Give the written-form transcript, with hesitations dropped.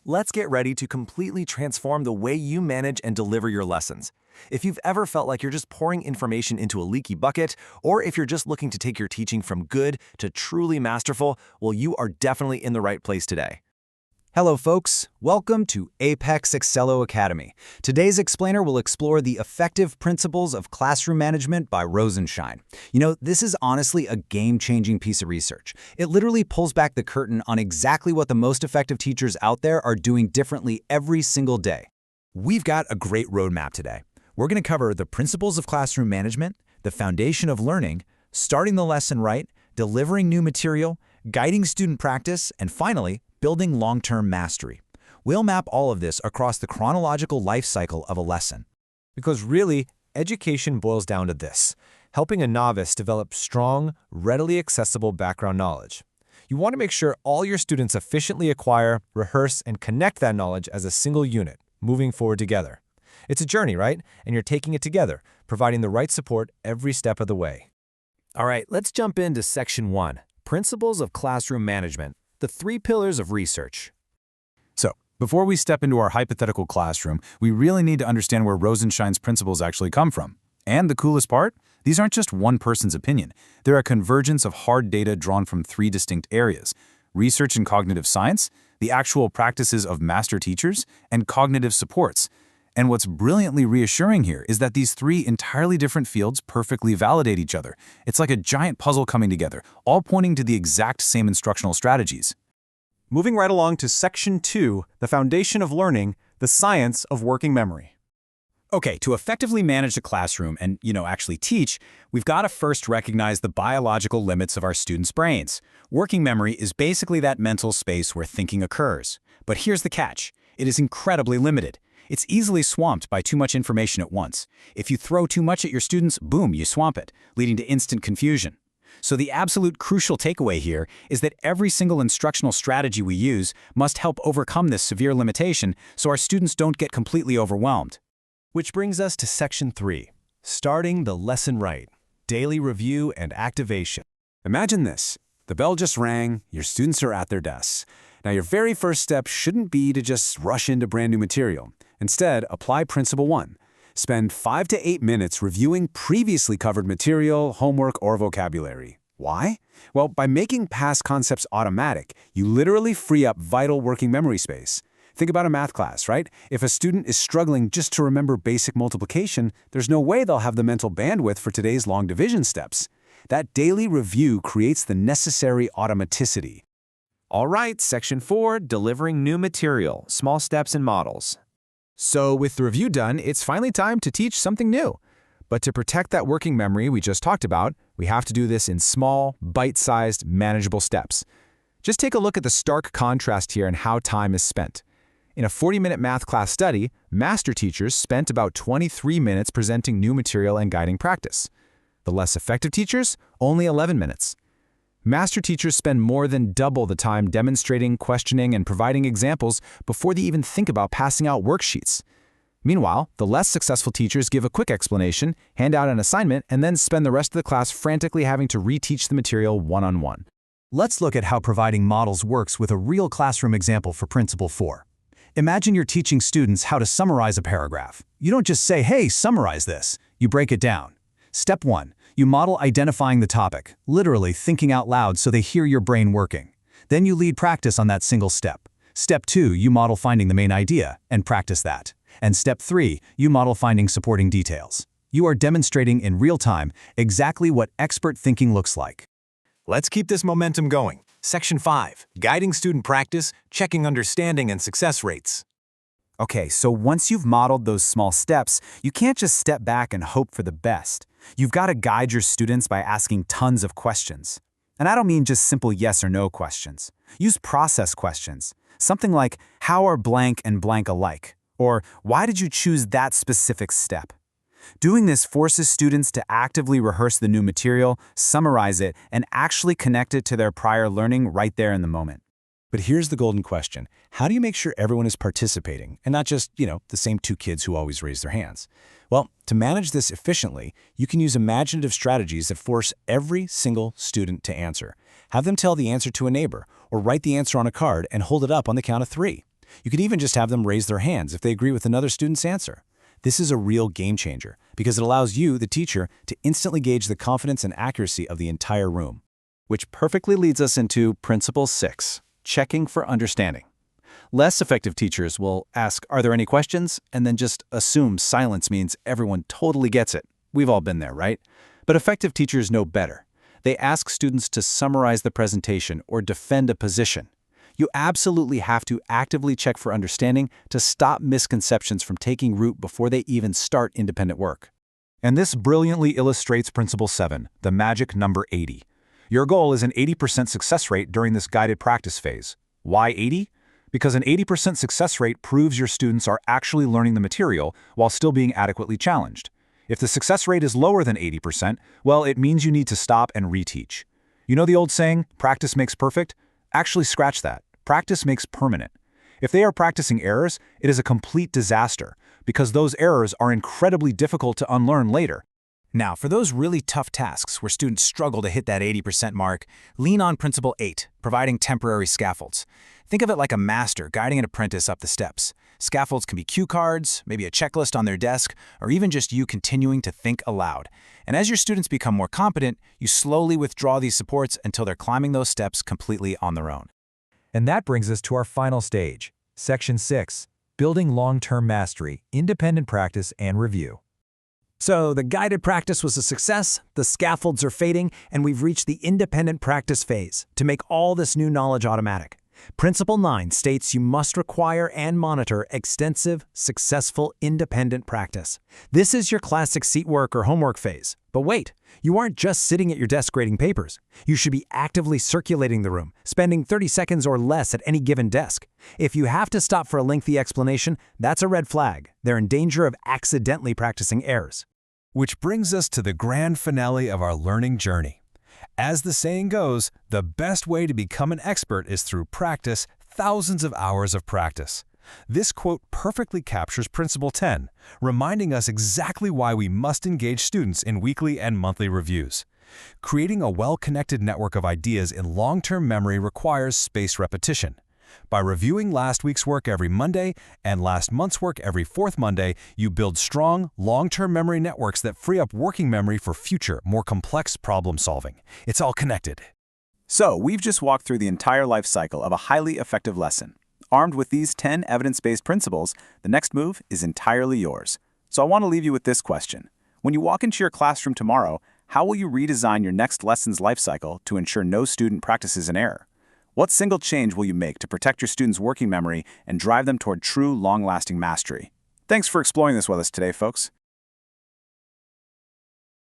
let's get ready to completely transform the way you manage and deliver your lessons. If you've ever felt like you're just pouring information into a leaky bucket, or if you're just looking to take your teaching from good to truly masterful, well, you are definitely in the right place today. Hello folks, welcome to Apex Excello Academy. Today's explainer will explore the effective principles of classroom management by Rosenshine. You know, this is honestly a game-changing piece of research. It literally pulls back the curtain on exactly what the most effective teachers out there are doing differently every single day. We've got a great roadmap today. We're going to cover the principles of classroom management, the foundation of learning, starting the lesson right, delivering new material, guiding student practice, and finally, building long-term mastery. We'll map all of this across the chronological life cycle of a lesson. Because really, education boils down to this: helping a novice develop strong, readily accessible background knowledge. You want to make sure all your students efficiently acquire, rehearse, and connect that knowledge as a single unit, moving forward together. It's a journey, right? And you're taking it together, providing the right support every step of the way. All right, let's jump into Section 1, Principles of Classroom Management. The 3 pillars of research. So, before we step into our hypothetical classroom, we really need to understand where Rosenshine's principles actually come from. And the coolest part? These aren't just one person's opinion. They're a convergence of hard data drawn from 3 distinct areas: research in cognitive science, the actual practices of master teachers, and cognitive supports. And what's brilliantly reassuring here is that these 3 entirely different fields perfectly validate each other. It's like a giant puzzle coming together, all pointing to the exact same instructional strategies. Moving right along to Section 2, the foundation of learning, the science of working memory. Okay, to effectively manage the classroom and, actually teach, we've got to first recognize the biological limits of our students' brains. Working memory is basically that mental space where thinking occurs. But here's the catch: it is incredibly limited. It's easily swamped by too much information at once. If you throw too much at your students, boom, you swamp it, leading to instant confusion. So the absolute crucial takeaway here is that every single instructional strategy we use must help overcome this severe limitation so our students don't get completely overwhelmed. Which brings us to Section 3, starting the lesson right, daily review and activation. Imagine this: the bell just rang, your students are at their desks. Now, your very first step shouldn't be to just rush into brand new material. Instead, apply Principle 1. Spend 5 to 8 minutes reviewing previously covered material, homework, or vocabulary. Why? Well, by making past concepts automatic, you literally free up vital working memory space. Think about a math class, right? If a student is struggling just to remember basic multiplication, there's no way they'll have the mental bandwidth for today's long division steps. That daily review creates the necessary automaticity. All right, Section 4, delivering new material, small steps and models. So with the review done, it's finally time to teach something new. But to protect that working memory we just talked about, we have to do this in small, bite-sized, manageable steps. Just take a look at the stark contrast here and how time is spent. In a 40-minute math class study, master teachers spent about 23 minutes presenting new material and guiding practice. The less effective teachers, only 11 minutes. Master teachers spend more than double the time demonstrating, questioning, and providing examples before they even think about passing out worksheets. Meanwhile, the less successful teachers give a quick explanation, hand out an assignment, and then spend the rest of the class frantically having to reteach the material one-on-one. Let's look at how providing models works with a real classroom example for Principle 4. Imagine you're teaching students how to summarize a paragraph. You don't just say, "Hey, summarize this." You break it down. Step 1. You model identifying the topic, literally thinking out loud so they hear your brain working. Then you lead practice on that single step. Step 2, you model finding the main idea and practice that. And Step 3, you model finding supporting details. You are demonstrating in real time exactly what expert thinking looks like. Let's keep this momentum going. Section 5, guiding student practice, checking understanding and success rates. Okay, so once you've modeled those small steps, you can't just step back and hope for the best. You've got to guide your students by asking tons of questions. And I don't mean just simple yes or no questions. Use process questions. Something like, how are blank and blank alike? Or why did you choose that specific step? Doing this forces students to actively rehearse the new material, summarize it, and actually connect it to their prior learning right there in the moment. But here's the golden question: how do you make sure everyone is participating and not just, the same 2 kids who always raise their hands? Well, to manage this efficiently, you can use imaginative strategies that force every single student to answer. Have them tell the answer to a neighbor, or write the answer on a card and hold it up on the count of 3. You could even just have them raise their hands if they agree with another student's answer. This is a real game changer because it allows you, the teacher, to instantly gauge the confidence and accuracy of the entire room. Which perfectly leads us into Principle 6, checking for understanding. Less effective teachers will ask, "Are there any questions?" and then just assume silence means everyone totally gets it. We've all been there, right? But effective teachers know better. They ask students to summarize the presentation or defend a position. You absolutely have to actively check for understanding to stop misconceptions from taking root before they even start independent work. And this brilliantly illustrates Principle 7, the magic number 80. Your goal is an 80% success rate during this guided practice phase. Why 80? Because an 80% success rate proves your students are actually learning the material while still being adequately challenged. If the success rate is lower than 80%, well, it means you need to stop and reteach. You know the old saying, practice makes perfect? Actually, scratch that. Practice makes permanent. If they are practicing errors, it is a complete disaster, because those errors are incredibly difficult to unlearn later. Now, for those really tough tasks where students struggle to hit that 80% mark, lean on Principle 8, providing temporary scaffolds. Think of it like a master guiding an apprentice up the steps. Scaffolds can be cue cards, maybe a checklist on their desk, or even just you continuing to think aloud. And as your students become more competent, you slowly withdraw these supports until they're climbing those steps completely on their own. And that brings us to our final stage, Section 6, Building Long-Term Mastery, Independent Practice and Review. So the guided practice was a success, the scaffolds are fading, and we've reached the independent practice phase to make all this new knowledge automatic. Principle 9 states you must require and monitor extensive, successful, independent practice. This is your classic seat work or homework phase. But wait, you aren't just sitting at your desk grading papers. You should be actively circulating the room, spending 30 seconds or less at any given desk. If you have to stop for a lengthy explanation, that's a red flag. They're in danger of accidentally practicing errors. Which brings us to the grand finale of our learning journey. As the saying goes, the best way to become an expert is through practice, thousands of hours of practice. This quote perfectly captures Principle 10, reminding us exactly why we must engage students in weekly and monthly reviews. Creating a well-connected network of ideas in long-term memory requires spaced repetition. By reviewing last week's work every Monday and last month's work every fourth Monday, you build strong, long-term memory networks that free up working memory for future, more complex problem solving. It's all connected. So, we've just walked through the entire life cycle of a highly effective lesson. Armed with these 10 evidence-based principles, the next move is entirely yours. So I want to leave you with this question. When you walk into your classroom tomorrow, how will you redesign your next lesson's life cycle to ensure no student practices an error? What single change will you make to protect your students' working memory and drive them toward true, long-lasting mastery? Thanks for exploring this with us today, folks.